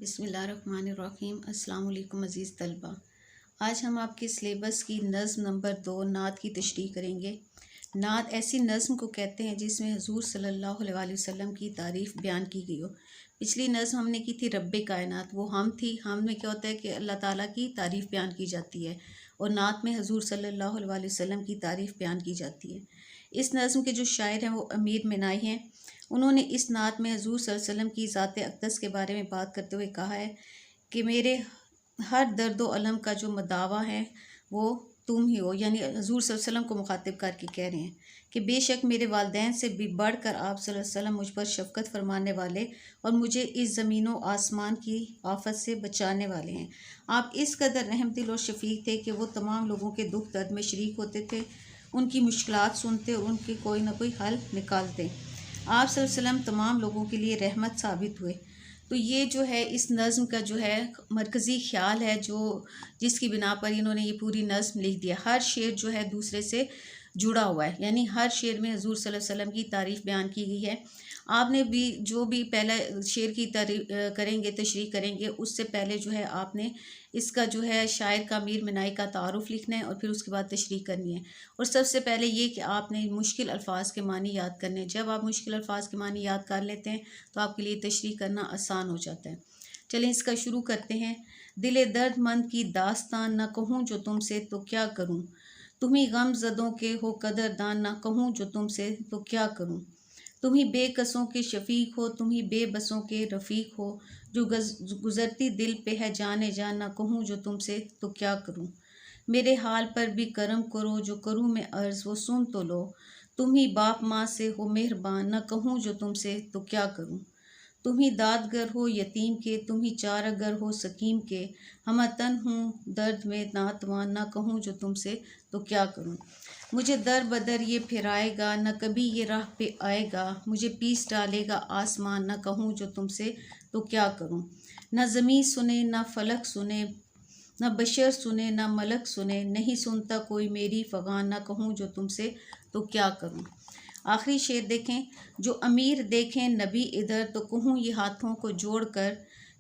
बिस्मिल्लाहिर्रहमानिर्रहीम। अस्सलाम वालेकुम अज़ीज़ तलबा। आज हम आपके सिलेबस की नज़्म नंबर 2 नात की तशरीह करेंगे। नात ऐसी नज़्म को कहते हैं जिसमें हुज़ूर सल्लल्लाहु अलैहि वसल्लम की तारीफ़ बयान की गई हो। पिछली नज़्म हमने की थी रब्बे कायनात, वो हम थी। हम में क्या होता है कि अल्लाह ताला की तारीफ़ बयान की जाती है और नात में हुज़ूर सल्लल्लाहु अलैहि वसल्लम की तारीफ़ बयान की जाती है। इस नज़्म के जो शायर हैं वो अमीर मिनाई हैं। उन्होंने इस नात में हुज़ूर सल्लल्लाहु अलैहि वसल्लम की ज़ात अक़दस के बारे में बात करते हुए कहा है कि मेरे हर दर्द व अलम का जो मदावा है वो तुम ही हो। यानी हुज़ूर सल्लल्लाहु अलैहि वसल्लम को मुखातिब करके कह रहे हैं कि बेशक मेरे वालिदैन से भी बढ़कर आप सल्लल्लाहु अलैहि वसल्लम मुझ पर शफ़क़त फरमाने वाले और मुझे इस ज़मीन व आसमान की आफ़त से बचाने वाले हैं। आप इस कदर रहम दिल और शफ़ीक़ थे कि वो तमाम लोगों के दुख दर्द में शरीक होते थे, उनकी मुश्किलात सुनते और उनके कोई ना कोई हल निकालते। आप सल्लल्लाहु अलैहि वसल्लम तमाम लोगों के लिए रहमत साबित हुए। तो ये जो है इस नज़्म का जो है मरकज़ी ख़्याल है, जो जिसकी बिना पर इन्होंने ये पूरी नज़्म लिख दिया। हर शेर जो है दूसरे से जुड़ा हुआ है, यानी हर शेर में हुज़ूर सल्लल्लाहु अलैहि वसल्लम की तारीफ़ बयान की गई है। आपने भी जो भी पहला शेर की तारीफ़ करेंगे, तशरीह करेंगे, उससे पहले जो है आपने इसका जो है शायर का अमीर मिनाई का तारुफ़ लिखना है और फिर उसके बाद तशरीह करनी है। और सबसे पहले ये कि आपने मुश्किल अल्फाज के मानी याद करने हैं। जब आप मुश्किल अल्फाज के मानी याद कर लेते हैं तो आपके लिए तशरीह करना आसान हो जाता है। चलें इसका शुरू करते हैं। दिले दर्दमंद की दास्तान न कहूँ जो तुमसे तो क्या करूँ, तुम्ही गम ज़दों के हो कदरदान न कहूँ जो तुमसे तो क्या करूँ। तुम्ही बेकसों के शफ़ीक हो, तुम्ही बेबसों के रफ़ीक हो, जो गुज़रती दिल पे है जाने जा न कहूँ जो तुमसे तो क्या करूँ। मेरे हाल पर भी करम करो, जो करूँ मैं अर्ज़ वो सुन तो लो। तुम ही बाप माँ से हो मेहरबान, न कहूँ जो तुमसे तो क्या करूँ। तुम ही दादगर हो यतीम के, तुम ही चारागर हो सकीम के, हम तन हूँ दर्द में नातवान, न कहूँ जो तुमसे तो क्या करूँ। मुझे दर बदर ये फिराएगा, न कभी ये राह पे आएगा, मुझे पीस डालेगा आसमान, न कहूँ जो तुमसे तो क्या करूँ। न ज़मीं सुने न फलक सुने, न बशर सुने न मलक सुने, नहीं सुनता कोई मेरी फ़गान, न कहूँ जो तुमसे तो क्या करूँ। आखिरी शेर देखें। जो अमीर देखें नबी इधर, तो कहूँ ये हाथों को जोड़ कर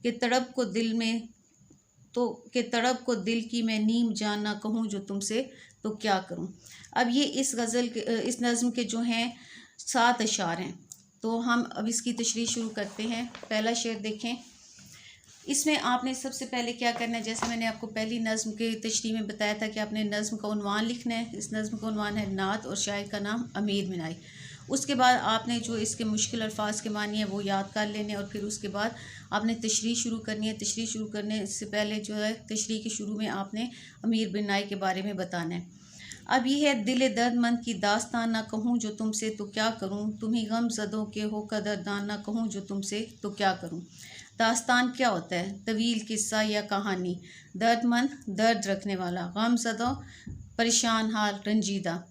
कि तड़प को दिल में तड़प को दिल की मैं नीम जान, ना कहूँ जो तुमसे तो क्या करूँ। अब ये इस गज़ल के इस नज़्म के जो हैं 7 अशार हैं, तो हम अब इसकी तशरीह शुरू करते हैं। पहला शेर देखें। इसमें आपने सबसे पहले क्या करना है, जैसे मैंने आपको पहली नज़्म के तशरीह में बताया था कि आपने नज़्म का उन्वान लिखना है। इस नज़्म का उन्वान है नात और शायर का नाम अमीर मिनाई। उसके बाद आपने जो इसके मुश्किल अल्फाज के मानी है वो याद कर लेने और फिर उसके बाद आपने तशरीह शुरू करनी है। तशरीह शुरू करने से पहले जो है तशरीह के शुरू में आपने अमीर मिनाई के बारे में बताना है। अब ये है दिल दर्दमंद की दास्तान, ना कहूँ जो तुमसे तो क्या करूँ, तुम्ही गम ज़दों के हो कदरदान, ना कहूँ जो तुमसे तो क्या करूँ। दास्तान क्या होता है, तवील किस्सा या कहानी। दर्दमंद दर्द रखने वाला, गम ज़दों परेशान हाल रंजीदा।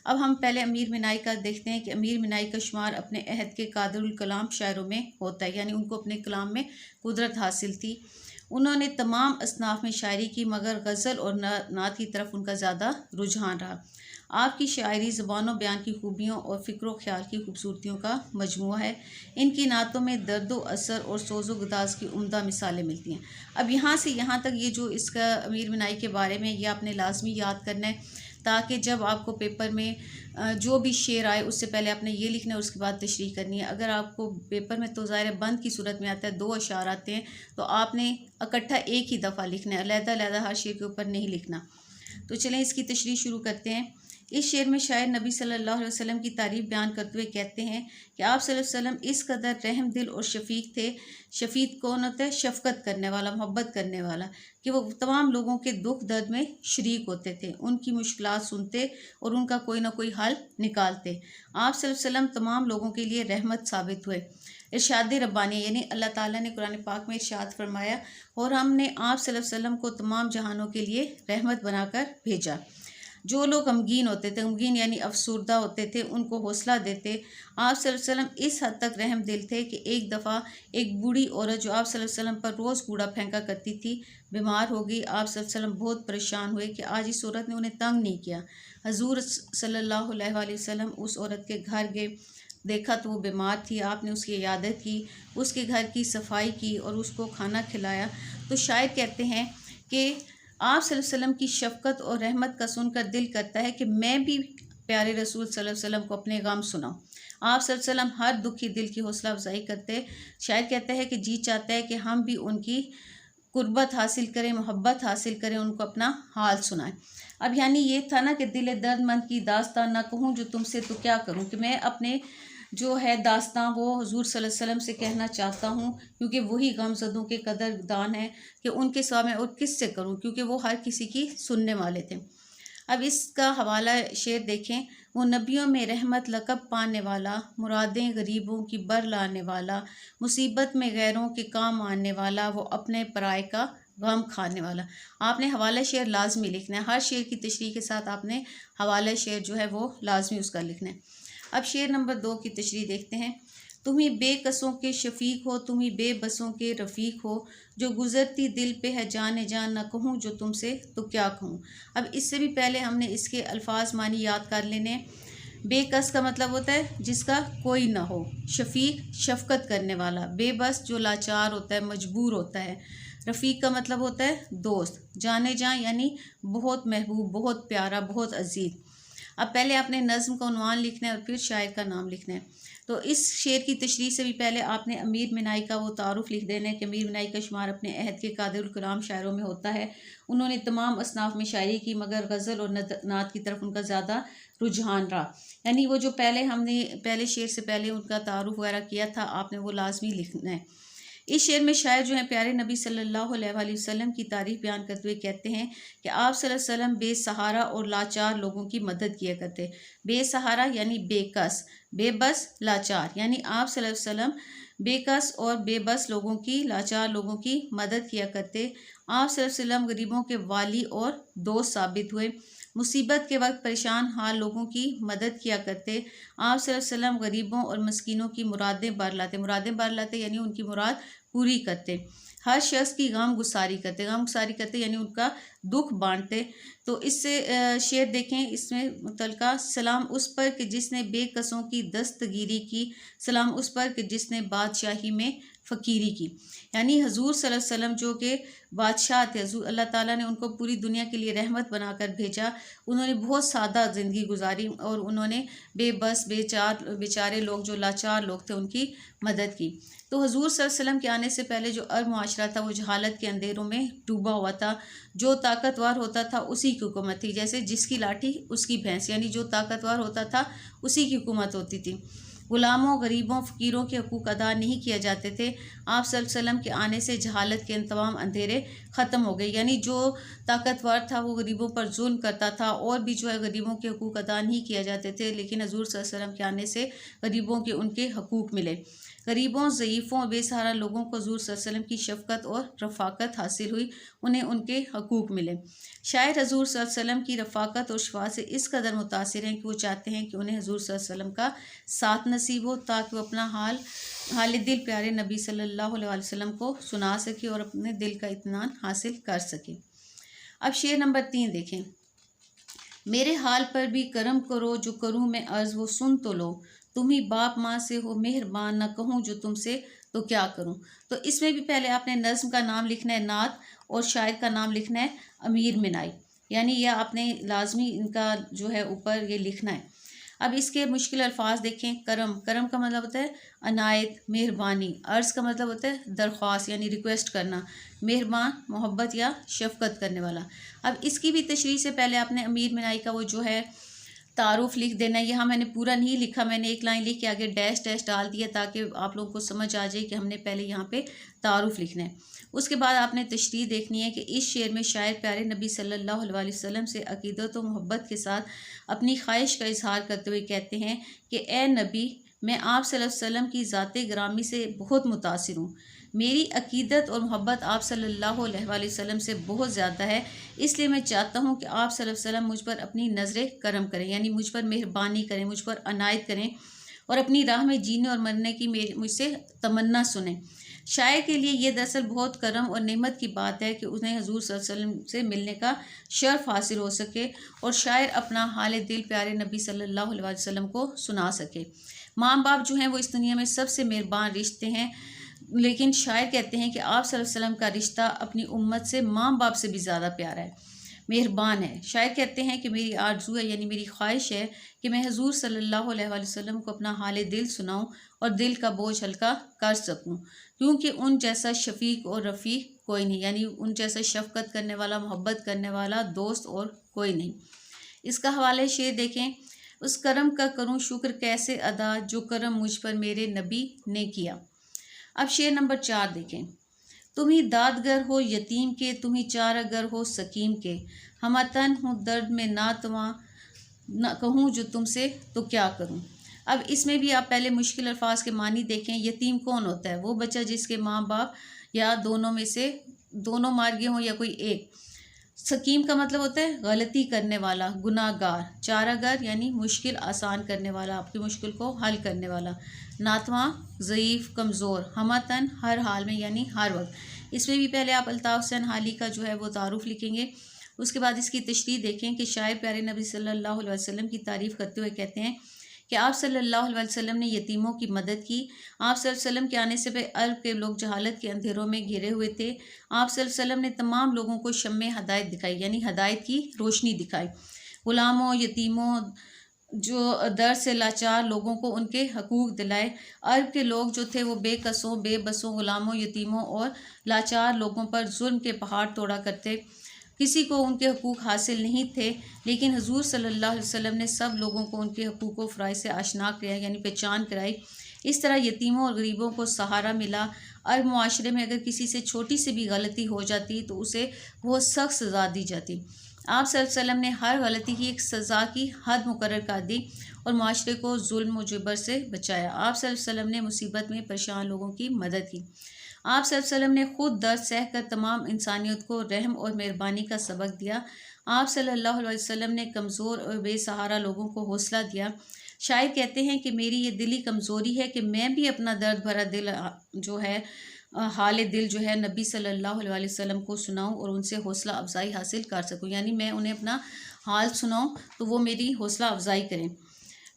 अब हम पहले अमीर मिनाई का देखते हैं कि अमीर मिनाई का शुमार अपने अहद के कादरुल कलाम शायरों में होता है, यानी उनको अपने कलाम में कुदरत हासिल थी। उन्होंने तमाम असनाफ में शायरी की, मगर गज़ल और नात की तरफ उनका ज़्यादा रुझान रहा। आपकी शायरी ज़बान व बयान की खूबियों और फ़िक्र ख्याल की खूबसूरतियों का मजमुआ है। इनकी नातों में दर्द व असर और सोज़ो गुदाज की उम्दा मिसालें मिलती हैं। अब यहाँ से यहाँ तक ये जो इसका अमीर मिनाई के बारे में ये आपने लाजमी याद करना है, ताकि जब आपको पेपर में जो भी शेर आए उससे पहले आपने ये लिखना है, उसके बाद तशरीह करनी है। अगर आपको पेपर में तो ज़ाहिर बंद की सूरत में आता है, 2 अशार आते हैं, तो आपने इकट्ठा एक ही दफ़ा लिखना है, अलग-अलग हर शेर के ऊपर नहीं लिखना। तो चलें इसकी तशरीह शुरू करते हैं। इस शेर में शायर नबी सल्लल्लाहु अलैहि वसल्लम की तारीफ़ बयान करते हुए कहते हैं कि आप सल्लल्लाहु अलैहि वसल्लम इस कदर रहम दिल और शफ़ीक़ थे। शफ़ीक़ कौन होता है, शफ़क़त करने वाला, मोहब्बत करने वाला, कि वो तमाम लोगों के दुख दर्द में शरीक होते थे, उनकी मुश्किलात सुनते और उनका कोई ना कोई हल निकालते। आप सल्लल्लाहु अलैहि वसल्लम तमाम लोगों के लिए रहमत साबित हुए। इरशाद रब्बानी, यानी अल्लाह ताला ने कुरान पाक में इरशाद फरमाया, और हमने आप सल्लल्लाहु अलैहि वसल्लम को तमाम जहानों के लिए रहमत बनाकर भेजा। जो लोग गमगीन होते थे, गमगीन यानी अफसुर्दा होते थे, उनको हौसला देते। आप सल्लल्लाहु अलैहि वसल्लम इस हद तक रहम दिल थे कि एक दफ़ा एक बूढ़ी औरत जो आप सल्लल्लाहु अलैहि वसल्लम पर रोज़ कूड़ा फेंका करती थी, बीमार हो गई। आप सल्लल्लाहु अलैहि वसल्लम बहुत परेशान हुए कि आज इस औरत ने उन्हें तंग नहीं किया। हजूर सल्लल्लाहु अलैहि वसल्लम उस औरत के घर गए, देखा तो वो बीमार थी, आपने उसकी इयादत की, उसके घर की सफाई की और उसको खाना खिलाया। तो शायर कहते हैं कि आप सल्लल्लाहु अलैहि वसल्लम की शफ़क़त और रहमत का सुनकर दिल करता है कि मैं भी प्यारे रसूल सल्लल्लाहु अलैहि वसल्लम को अपने गम सुनाऊं। आप सल्लल्लाहु अलैहि वसल्लम हर दुखी दिल की हौसला अफजाई करते। शायर कहते हैं कि जी चाहता है कि हम भी उनकी कुर्बत हासिल करें, मोहब्बत हासिल करें, उनको अपना हाल सुनाएं। अब यानी ये था ना कि दिल दर्दमंद की दास्तान ना कहूँ जो तुमसे तो क्या करूँ, कि मैं अपने जो है दास्तां वो हुजूर सल्लल्लाहु अलैहि वसल्लम से कहना चाहता हूँ, क्योंकि वही गमज़दों के कदरदान हैं कि उनके सिवा मैं और किस से करूँ, क्योंकि वो हर किसी की सुनने वाले थे। अब इसका हवाला शेर देखें। वो नबियों में रहमत लक़ब पाने वाला, मुरादें गरीबों की बर लाने वाला, मुसीबत में गैरों के काम आने वाला, वो अपने पराए का गम खाने वाला। आपने हवाला शेर लाजमी लिखना है, हर शेर की तशरीह के साथ आपने हवाला शेर जो है वो लाजमी उसका लिखना है। अब शेर नंबर 2 की तशरीह देखते हैं। तुम ही बेकसों के शफीक हो, तुम ही बेबसों के रफ़ीक हो, जो गुज़रती दिल पे है जाने जान, न कहूँ जो तुमसे तो क्या कहूँ। अब इससे भी पहले हमने इसके अल्फाज मानी याद कर लेने। बेकस का मतलब होता है जिसका कोई ना हो, शफीक शफकत करने वाला, बेबस जो लाचार होता है, मजबूर होता है, रफ़ीक का मतलब होता है दोस्त, जाने जान यानी बहुत महबूब, बहुत प्यारा, बहुत अजीज़। अब पहले आपने नज़्म का उन्वान लिखना है और फिर शायर का नाम लिखना है। तो इस शेर की तशरीह से भी पहले आपने अमीर मिनाई का वो तारुफ़ लिख देना है कि अमीर मिनाई का शुमार अपने अहद के कादिरुल कलाम शायरों में होता है। उन्होंने तमाम असनाफ में शायरी की, मगर गज़ल और नात की तरफ उनका ज़्यादा रुझान रहा। यानी वो जो हमने पहले शेर से पहले उनका तारुफ़ वगैरह किया था, आपने वो लाजमी लिखना है। इस शेर में शायर जो है प्यारे नबी सल्लल्लाहु अलैहि वसल्लम की तारीफ़ बयान करते हुए कहते हैं कि आप सल्लल्लाहु अलैहि वसल्लम बेसहारा और लाचार लोगों की मदद किया करते। बेसहारा यानी बेकस, बेबस, लाचार, यानी आप सल्लल्लाहु अलैहि वसल्लम बेकस और बेबस लोगों की, लाचार लोगों की मदद किया करते। आप सल्लल्लाहु अलैहि वसल्लम गरीबों के वाली और दोस्त साबित हुए। मुसीबत के वक्त परेशान हाल लोगों की मदद किया करते। आप सल्लल्लाहु अलैहि वसल्लम गरीबों और मस्किनों की मुरादें बार लाते यानी उनकी मुराद पूरी करते। हर शख्स की गम गुसारी करते यानी उनका दुख बांटते। तो इससे शेर देखें, इसमें मुतलका सलाम उस पर कि जिसने बेकसों की दस्तगीरी की, सलाम उस पर कि जिसने बादशाही में फ़कीरी की। यानी हजूर सल्लल्लाहु अलैहि वसल्लम जो कि बादशाह थे, हजूर अल्लाह ताला ने उनको पूरी दुनिया के लिए रहमत बनाकर भेजा। उन्होंने बहुत सादा ज़िंदगी गुजारी और उन्होंने बेबस बेचारे लोग, जो लाचार लोग थे, उनकी मदद की। तो हजूर सल्लल्लाहु अलैहि वसल्लम के आने से पहले जो अरब मुआशरा था वो जहालत के अंधेरों में डूबा हुआ था। जो ताकतवर होता था उसी की हुकूमत थी, जैसे जिसकी लाठी उसकी भैंस, यानी जो ताकतवर होता था उसी की हुकूमत होती थी। गुलामों, गरीबों, फ़कीरों के हकूक़ अदा नहीं किए जाते थे। आप सल्लल्लाहु अलैहि वसल्लम के आने से जहालत के तमाम अंधेरे ख़त्म हो गए। यानी जो ताकतवर था वो गरीबों पर जुल्म करता था और भी जो है गरीबों के हकूक़ अदा नहीं किए जाते थे, लेकिन हजूर सल्लल्लाहु अलैहि वसल्लम के आने से गरीबों के उनके हकूक़ मिले। गरीबों, ज़ईफ़ों, बेसहारा लोगों को हजूर सल्लल्लाहु अलैहि वसल्लम की शफ़क़त और रफ़ाक़त हासिल हुई, उन्हें उनके हकूक़ मिले। शायर हजूर सल्लल्लाहु अलैहि वसल्लम की रफ़ाक़त और शफ़ा से इस कदर मुतासिर हैं कि वो चाहते हैं कि उन्हें हजूर सल्लल्लाहु अलैहि वसल्लम का साथ नसीब हो, ताकि वो अपना हाल दिल प्यारे नबी सल्लल्लाहु अलैहि वसल्लम को सुना सके और अपने दिल का इत्मीनान हासिल कर सके। अब शेर नंबर 3 देखें। मेरे हाल पर भी करम करो, जो करूँ मैं अर्ज़ वो सुन तो लो, तुम ही बाप माँ से हो मेहरबान, न कहूँ जो तुमसे तो क्या करूँ। तो इसमें भी पहले आपने नज़्म का नाम लिखना है नात, और शायर का नाम लिखना है अमीर मिनाई, यानी यह आपने लाजमी इनका जो है ऊपर ये लिखना है। अब इसके मुश्किल अल्फाज देखें। करम, करम का मतलब होता है अनायत, मेहरबानी। अर्ज़ का मतलब होता है दरख्वास्त यानी रिक्वेस्ट करना। मेहरबान, मोहब्बत या शफ़क़त करने वाला। अब इसकी भी तशरीह से पहले आपने अमीर मिनाई का वो जो है तारुफ़ लिख देना है। यहाँ मैंने पूरा नहीं लिखा, मैंने एक लाइन लिख के आगे डैश डैश डाल दिया ताकि आप लोगों को समझ आ जाए कि हमने पहले यहाँ पे तारुफ़ लिखना है। उसके बाद आपने तशरीह देखनी है कि इस शेर में शायर प्यारे नबी सल्लल्लाहु अलैहि वसल्लम से अक़ीदत व मोहब्बत के साथ अपनी ख्वाहिश का इजहार करते हुए कहते हैं कि ए नबी, मैं आप सल्लल्लाहु अलैहि वसल्लम की ज़ाते ग्रामी से बहुत मुतासिर हूँ। मेरी अक़ीदत और मोहब्बत आप सल्लल्लाहु अलैहि वसल्लम से बहुत ज़्यादा है, इसलिए मैं चाहता हूँ कि आप सल्लल्लाहु अलैहि वसल्लम मुझ पर अपनी नज़र करम करें, यानी मुझ पर मेहरबानी करें, मुझ पर अनायत करें और अपनी राह में जीने और मरने की मुझसे तमन्ना सुनें। शायर के लिए ये दरअसल बहुत करम और नेमत की बात है कि उन्हें हजूर सल्लल्लाहु अलैहि वसल्लम से मिलने का शर्फ हासिल हो सके और शायर अपना हाल दिल प्यारे नबी सल्लल्लाहु अलैहि वसल्लम को सुना सके। माँ बाप जो हैं वो इस दुनिया में सबसे मेहरबान रिश्ते हैं, लेकिन शायर कहते हैं कि आप सल्लल्लाहु अलैहि वसल्लम का रिश्ता अपनी उम्मत से माँ बाप से भी ज़्यादा प्यारा है, मेहरबान है। शायर कहते हैं कि मेरी आरज़ू है, यानी मेरी ख्वाहिश है कि मैं हुज़ूर सल्लल्लाहु अलैहि वसल्लम को अपना हाल दिल सुनाऊं और दिल का बोझ हल्का कर सकूं, क्योंकि उन जैसा शफीक और रफ़ीक कोई नहीं, यानी उन जैसा शफ़क़त करने वाला, मोहब्बत करने वाला दोस्त और कोई नहीं। इसका हवाले शेर देखें। उस करम का करूं शुक्र कैसे अदा, जो करम मुझ पर मेरे नबी ने किया। अब शेर नंबर 4 देखें। तुम ही दादगर हो यतीम के, तुम ही चारागर हो सकीम के, हम तन हूँ दर्द में नातवा, न कहूँ जो तुमसे तो क्या करूँ। अब इसमें भी आप पहले मुश्किल अल्फाज के मानी देखें। यतीम कौन होता है? वो बच्चा जिसके माँ बाप या दोनों में से दोनों मार गए हों या कोई एक। सकीम का मतलब होता है गलती करने वाला, गुनाहगार। चारागर यानी मुश्किल आसान करने वाला, आपकी मुश्किल को हल करने वाला। नातवा ज़ईफ़, कमज़ोर। हमतन हर हाल में, यानी हर वक्त। इसमें भी पहले आप अल्ताफ़ हुसैन हाली का जो है वो तारुफ लिखेंगे। उसके बाद इसकी तशरीह देखें कि शायर प्यारे नबी सल्लल्लाहु अलैहि वसल्लम की तारीफ़ करते हुए कहते हैं कि आप सल्लल्लाहु अलैहि वसल्लम ने यतीमों की मदद की। आप सल्लल्लाहु अलैहि वसल्लम के आने से पहले अरब के लोग जहालत के अंधेरों में घिरे हुए थे। आप सल्लल्लाहु अलैहि वसल्लम ने तमाम लोगों को शम्मे हदायत दिखाई, यानी हदायत की रोशनी दिखाई। ग़ुलामों, यतीमों, जो दर से लाचार लोगों को उनके हकूक़ दिलाए। अरब के लोग जो थे वो बेकसों, बेबसों, ग़ुलामों, यतीमों और लाचार लोगों पर जुल्म के पहाड़ तोड़ा करते। किसी को उनके हकूक़ हासिल नहीं थे, लेकिन हुज़ूर सल्लल्लाहु अलैहि वसल्लम ने सब लोगों को उनके हकूक़ व फ़राइज़ से आशना कराया, यानी पहचान कराई। इस तरह यतीमों और गरीबों को सहारा मिला। अरब मुआशरे में अगर किसी से छोटी सी भी गलती हो जाती तो उसे बहुत सख्त सज़ा दी जाती। आप सल्लल्लाहु अलैहि वसल्लम ने हर गलती की एक सज़ा की हद मुकर्रर कर दी और मुआशरे को जुल्म व जबर से बचाया। आप सल्लल्लाहु अलैहि वसल्लम ने मुसीबत में परेशान लोगों की मदद की। आप सल्लल्लाहु अलैहि वसल्लम ने खुद दर्द सह कर तमाम इंसानियत को रहम और मेहरबानी का सबक दिया। आप सल्लल्लाहु अलैहि वसल्लम ने कमज़ोर और बेसहारा लोगों को हौसला दिया। शायर कहते हैं कि मेरी ये दिली कमज़ोरी है कि मैं भी अपना दर्द भरा दिल जो है हाल दिल जो है नबी सल्लल्लाहु अलैहि वसल्लम को सुनाऊं और उनसे हौसला अफजाई हासिल कर सकूं, यानी मैं उन्हें अपना हाल सुनाऊं तो वो मेरी हौसला अफजाई करें,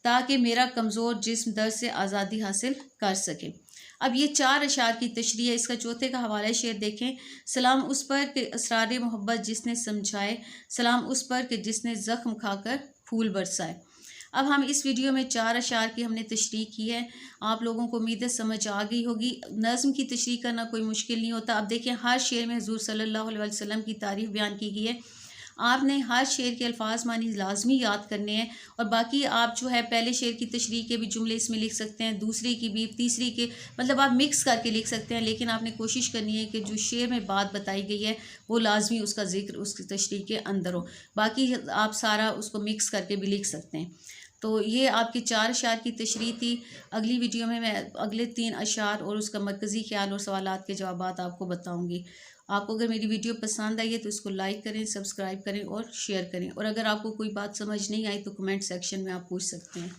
ताकि मेरा कमज़ोर जिस्म दर्द से आज़ादी हासिल कर सके। अब ये 4 अशार की तशरीह है। इसका चौथे का हवाला शेर देखें। सलाम उस पर कि असरार मोहब्बत जिसने समझाए, सलाम उस पर कि जिसने ज़ख्म खाकर फूल बरसाए। अब हम इस वीडियो में 4 अशार की हमने तशरीह की है। आप लोगों को उम्मीद है समझ आ गई होगी। नज़्म की तशरीह करना कोई मुश्किल नहीं होता। अब देखिए, हर शेर में हुज़ूर सल्लल्लाहु अलैहि वसल्लम की तारीफ़ बयान की गई है। आपने हर शेर के अल्फाज मानी लाजमी याद करने हैं, और बाकी आप जो है पहले शेर की तशरीह के भी जुमले इसमें लिख सकते हैं, दूसरे की भी, तीसरी के, मतलब आप मिक्स करके लिख सकते हैं। लेकिन आपने कोशिश करनी है कि जो शेर में बात बताई गई है वो लाजमी उसका जिक्र उसकी तशरीह के अंदर हो। बाकी आप सारा उसको मिक्स करके भी लिख सकते हैं। तो ये आपके 4 अशार की तशरीह थी। अगली वीडियो में मैं अगले 3 अशार और उसका मरकज़ी ख्याल और सवालात के जवाबात आपको बताऊंगी। आपको अगर मेरी वीडियो पसंद आई है तो इसको लाइक करें, सब्सक्राइब करें और शेयर करें। और अगर आपको कोई बात समझ नहीं आई तो कमेंट सेक्शन में आप पूछ सकते हैं।